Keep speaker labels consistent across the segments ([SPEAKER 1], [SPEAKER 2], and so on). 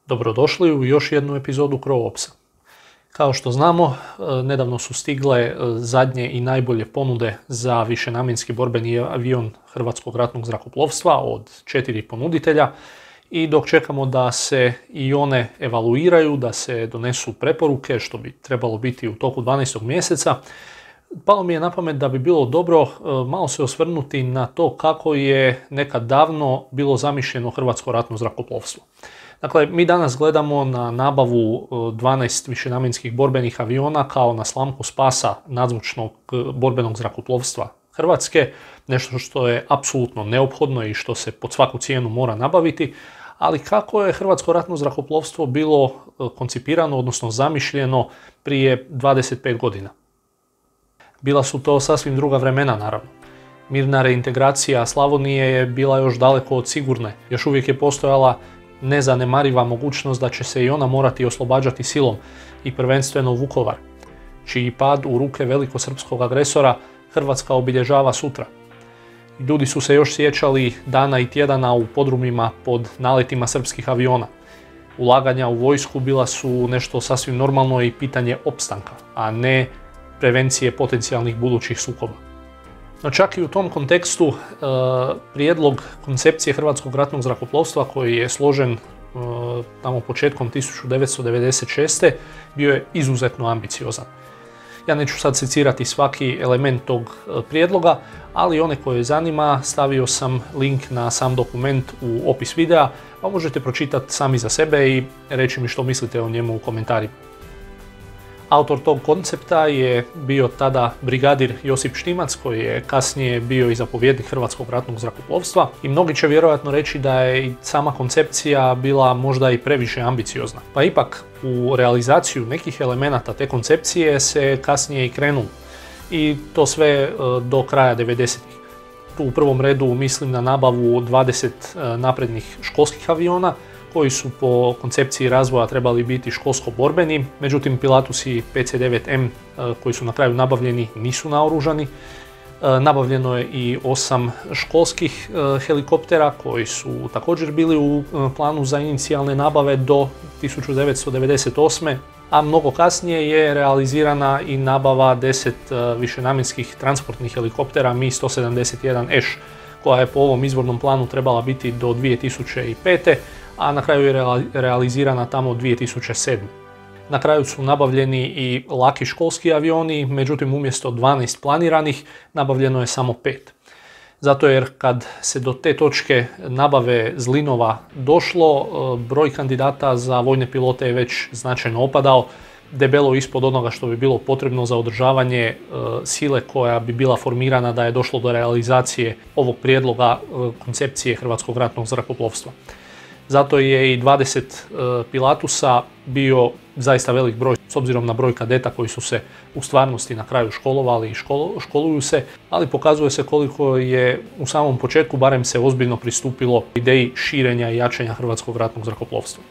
[SPEAKER 1] Dobrodošli u još jednu epizodu Crovopsa. Kao što znamo, nedavno su stigle zadnje i najbolje ponude za višenamjenski borbeni avion Hrvatskog ratnog zrakoplovstva od 4 ponuditelja i dok čekamo da se i one evaluiraju, da se donesu preporuke, što bi trebalo biti u toku 12. mjeseca, palo mi je na pamet da bi bilo dobro malo se osvrnuti na to kako je nekad davno bilo zamišljeno Hrvatsko ratno zrakoplovstvo. Dakle, mi danas gledamo na nabavu 12 višenamjenskih borbenih aviona kao na slamku spasa nadzvučnog borbenog zrakoplovstva Hrvatske, nešto što je apsolutno neophodno i što se pod svaku cijenu mora nabaviti, ali kako je Hrvatsko ratno zrakoplovstvo bilo koncipirano, odnosno zamišljeno prije 25 godina. Bila su to sasvim druga vremena, naravno. Mirna reintegracija Slavonije je bila još daleko od sigurne. Još uvijek je postojala nezanemariva mogućnost da će se i ona morati oslobađati silom i prvenstveno Vukovar, čiji pad u ruke velikosrpskog agresora Hrvatska obilježava sutra. Ljudi su se još sjećali dana i tjedana u podrumima pod naletima srpskih aviona. Ulaganja u vojsku bila su nešto sasvim normalno i pitanje opstanka, a ne prevencije potencijalnih budućih sukoba. No čak i u tom kontekstu prijedlog koncepcije Hrvatskog ratnog zrakoplovstva koji je složen tamo početkom 1996. bio je izuzetno ambiciozan. Ja neću sad secirati svaki element tog prijedloga, ali one koje zanima stavio sam link na sam dokument u opis videa, pa možete pročitati sami za sebe i reći mi što mislite o njemu u komentarima. Autor tog koncepta je bio tada brigadir Josip Štimac, koji je kasnije bio i zapovjednik Hrvatskog ratnog zrakoplovstva i mnogi će vjerojatno reći da je i sama koncepcija bila možda i previše ambiciozna. Pa ipak u realizaciju nekih elemenata te koncepcije se kasnije i krenulo i to sve do kraja 90-ih. Tu u prvom redu mislim na nabavu 20 naprednih školskih aviona, koji su po koncepciji razvoja trebali biti školsko-borbeni, međutim Pilatusi PC-9M koji su na kraju nabavljeni nisu naoružani. Nabavljeno je i 8 školskih helikoptera koji su također bili u planu za inicijalne nabave do 1998. A mnogo kasnije je realizirana i nabava 10 višenamjenskih transportnih helikoptera Mi-171 Š, koja je po ovom izvornom planu trebala biti do 2005. a na kraju je realizirana tamo 2007. Na kraju su nabavljeni i laki školski avioni, međutim umjesto 12 planiranih nabavljeno je samo 5. Zato jer kad se do te točke nabave zlinova došlo, broj kandidata za vojne pilote je već značajno opadao, debelo ispod onoga što bi bilo potrebno za održavanje sile koja bi bila formirana da je došlo do realizacije ovog prijedloga koncepcije Hrvatskog ratnog zrakoplovstva. Zato je i 20 Pilatusa bio zaista velik broj s obzirom na broj kadeta koji su se u stvarnosti na kraju školovali i školuju se, ali pokazuje se koliko je u samom početku barem se ozbiljno pristupilo ideji širenja i jačanja Hrvatskog ratnog zrakoplovstva.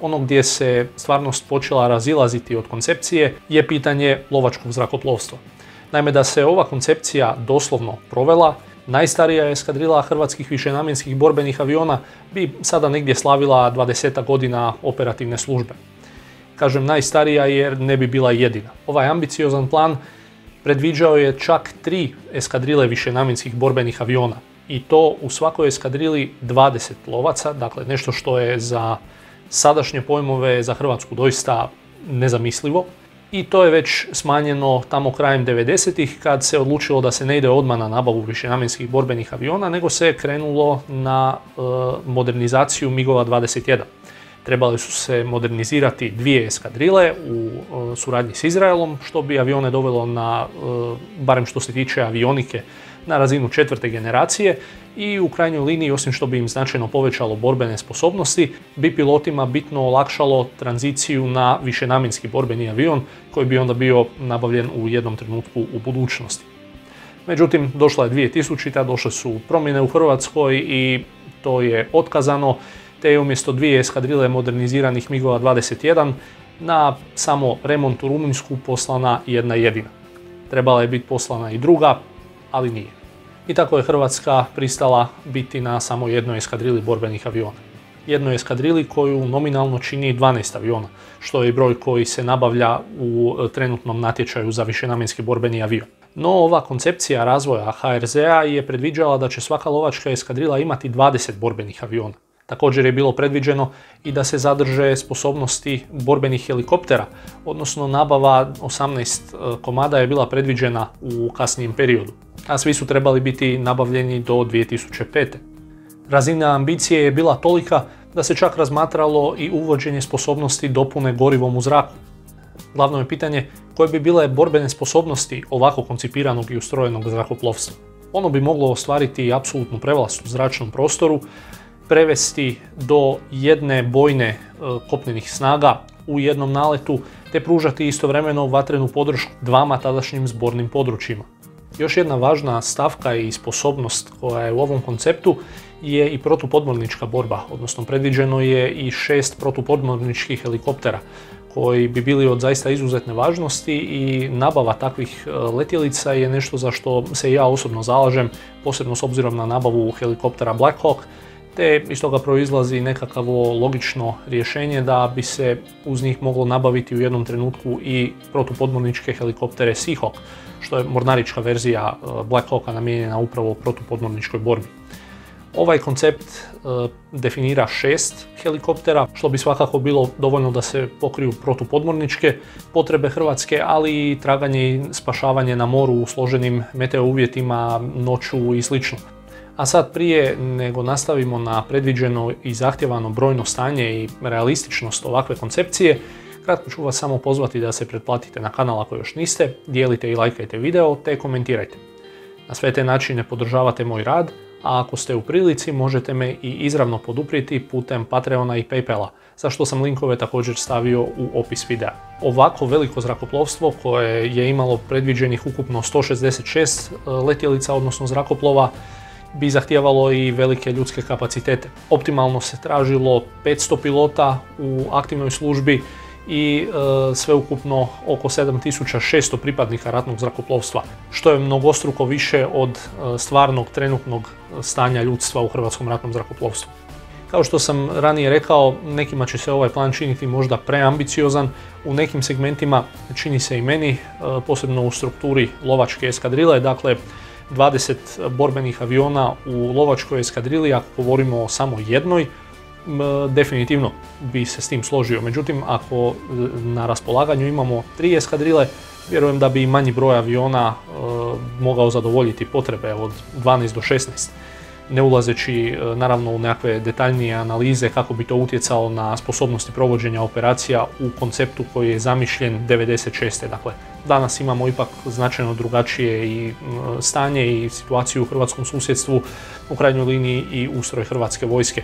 [SPEAKER 1] Ono gdje se stvarnost počela razilaziti od koncepcije je pitanje lovačkog zrakoplovstva. Naime, da se ova koncepcija doslovno provela, najstarija eskadrila hrvatskih višenamjenskih borbenih aviona bi sada negdje slavila 20 godina operativne službe. Kažem najstarija jer ne bi bila jedina. Ovaj ambiciozan plan predviđao je čak 3 eskadrile višenamjenskih borbenih aviona i to u svakoj eskadrili 20 lovaca, dakle nešto što je za sadašnje pojmove za Hrvatsku doista nezamislivo. I to je već smanjeno tamo krajem 90-ih kad se odlučilo da se ne ide odmah na nabavu višenamjenskih borbenih aviona, nego se krenulo na modernizaciju MIG-ova 21. Trebali su se modernizirati 2 eskadrile u suradnji s Izraelom, što bi avione dovelo na, barem što se tiče avionike, na razinu 4. generacije i u krajnjoj liniji, osim što bi im značajno povećalo borbene sposobnosti, bi pilotima bitno olakšalo tranziciju na višenamjenski borbeni avion koji bi onda bio nabavljen u jednom trenutku u budućnosti. Međutim, došla je 2000. došle su promjene u Hrvatskoj i to je otkazano, te je umjesto 2 eskadrile moderniziranih MIG-ova 21 na samo remont u Rumunjsku poslana jedna jedina. Trebala je biti poslana i druga, ali nije. I tako je Hrvatska pristala biti na samo jednoj eskadrili borbenih aviona. jednoj eskadrili koju nominalno čini 12 aviona, što je broj koji se nabavlja u trenutnom natječaju za višenamjenski borbeni avion. No, ova koncepcija razvoja HRZ-a je predviđala da će svaka lovačka eskadrila imati 20 borbenih aviona. Također je bilo predviđeno i da se zadrže sposobnosti borbenih helikoptera, odnosno nabava 18 komada je bila predviđena u kasnijem periodu, a svi su trebali biti nabavljeni do 2005. Razina ambicije je bila tolika da se čak razmatralo i uvođenje sposobnosti dopune gorivom u zraku. Glavno je pitanje koje bi bile borbene sposobnosti ovako koncipiranog i ustrojenog zrakoplovstva. Ono bi moglo ostvariti apsolutnu prevlast u zračnom prostoru, prevesti do jedne bojne kopnenih snaga u jednom naletu, te pružati istovremeno vatrenu podršku dvama tadašnjim zbornim područjima. Još jedna važna stavka i sposobnost koja je u ovom konceptu je i protupodmornička borba, odnosno predviđeno je i 6 protupodmorničkih helikoptera koji bi bili od zaista izuzetne važnosti i nabava takvih letjelica je nešto za što se ja osobno zalažem, posebno s obzirom na nabavu helikoptera Black Hawk, te iz toga proizlazi nekakvo logično rješenje da bi se uz njih moglo nabaviti u jednom trenutku i protupodmorničke helikoptere Seahawk, što je mornarička verzija Black Hawka namijenjena upravo protupodmorničkoj borbi. Ovaj koncept definira 6 helikoptera, što bi svakako bilo dovoljno da se pokriju protupodmorničke potrebe Hrvatske, ali i traganje i spašavanje na moru u složenim meteo uvjetima, noću i sl. A sad prije nego nastavimo na predviđeno i zahtjevano brojno stanje i realističnost ovakve koncepcije, kratko ću vas samo pozvati da se pretplatite na kanal ako još niste, dijelite i lajkajte video te komentirajte. Na sve te načine podržavate moj rad, a ako ste u prilici možete me i izravno poduprijeti putem Patreona i Paypala, za što sam linkove također stavio u opis videa. Ovako veliko zrakoplovstvo koje je imalo predviđenih ukupno 166 letjelica, odnosno zrakoplova, bi zahtijevalo i velike ljudske kapacitete. Optimalno se tražilo 500 pilota u aktivnoj službi i sveukupno oko 7600 pripadnika ratnog zrakoplovstva, što je mnogostruko više od stvarnog trenutnog stanja ljudstva u hrvatskom ratnom zrakoplovstvu. Kao što sam ranije rekao, nekima će se ovaj plan činiti možda preambiciozan, u nekim segmentima čini se i meni, posebno u strukturi lovačke eskadrile, dakle 20 borbenih aviona u lovačkoj eskadrili, ako govorimo o samo jednoj, definitivno bi se s tim složio. Međutim, ako na raspolaganju imamo 3 eskadrile, vjerujem da bi i manji broj aviona mogao zadovoljiti potrebe od 12 do 16. Ne ulazeći naravno u nekakve detaljnije analize kako bi to utjecalo na sposobnosti provođenja operacija u konceptu koji je zamišljen 96. Dakle, danas imamo ipak značajno drugačije i stanje i situaciju u hrvatskom susjedstvu, u krajnjoj liniji i ustroj hrvatske vojske.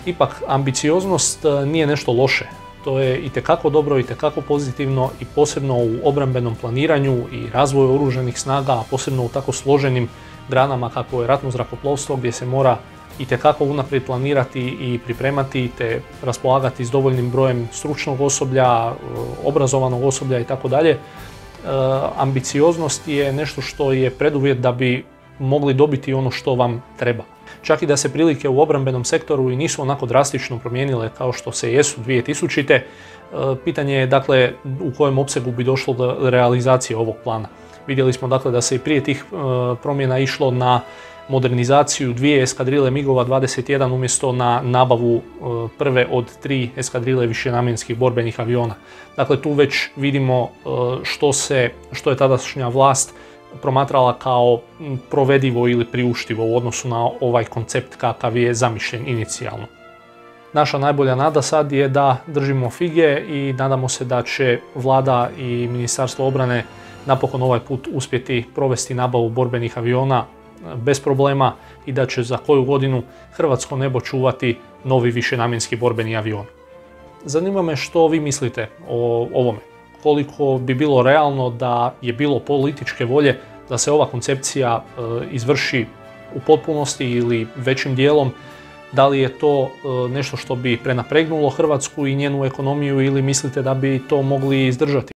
[SPEAKER 1] Ipak, ambicioznost nije nešto loše. To je itekako dobro, itekako pozitivno i posebno u obrambenom planiranju i razvoju oružanih snaga, a posebno u tako složenim granama kako je ratno zrakoplovstvo, gdje se mora itekako unaprijed planirati i pripremati te raspolagati s dovoljnim brojem stručnog osoblja, obrazovanog osoblja itd. Ambicioznost je nešto što je preduvjet da bi mogli dobiti ono što vam treba. Čak i da se prilike u obrambenom sektoru i nisu onako drastično promijenile kao što se jesu 2000. Pitanje je dakle u kojem opsegu bi došlo do realizacije ovog plana. Vidjeli smo dakle da se i prije tih promjena išlo na modernizaciju 2 eskadrile MiG-ova 21 umjesto na nabavu prve od 3 eskadrile višenamjenskih borbenih aviona. Dakle, tu već vidimo što je tadašnja vlast promatrala kao provedivo ili priuštivo u odnosu na ovaj koncept kakav je zamišljen inicijalno. Naša najbolja nada sad je da držimo fige i nadamo se da će Vlada i Ministarstvo obrane napokon ovaj put uspjeti provesti nabavu borbenih aviona bez problema i da će za koju godinu hrvatsko nebo čuvati novi višenamjenski borbeni avion. Zanima me što vi mislite o ovome. Koliko bi bilo realno da je bilo političke volje da se ova koncepcija izvrši u potpunosti ili većim dijelom, da li je to nešto što bi prenapregnulo Hrvatsku i njenu ekonomiju ili mislite da bi to mogli izdržati?